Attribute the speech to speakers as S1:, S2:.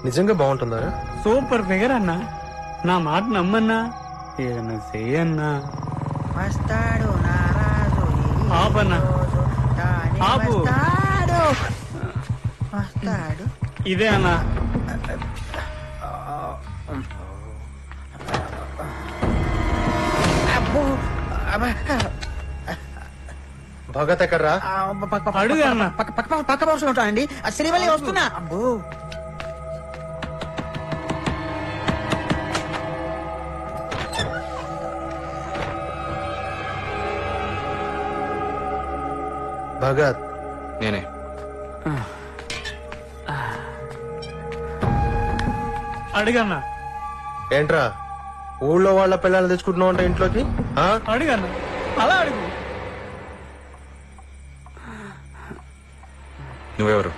S1: నిజంగా బాగుంటుందా?
S2: Super figure అన్నా. నా మాట నమ్మన్నా, ఏదన్నా చెయ్యన్నా.
S3: వస్తాడు నారాజు ఈ
S2: ఆపన్నా.
S3: రోజు, తానే
S2: ఆపు.
S3: వస్తాడు. వస్తాడు.
S2: ఇదే అన్నా.
S3: అబ్బో. అబ్బా.
S1: భగత్ ఎక్కడ్రా?
S2: అడుగు అన్న.
S3: పక్క పక్షులు ఉంటానండి. శ్రీవల్లి వస్తున్నా. అబ్బో.
S1: భగత్
S4: నేనే.
S2: అడుగన్నా.
S1: ఏంట్రా ఊళ్ళో వాళ్ళ పిల్లల్ని తెచ్చుకుంటున్నావు అంటే ఇంట్లోకి? ఆ?
S2: అడుగన్నా, అలా అడుగు.
S4: నువ్వెవరు?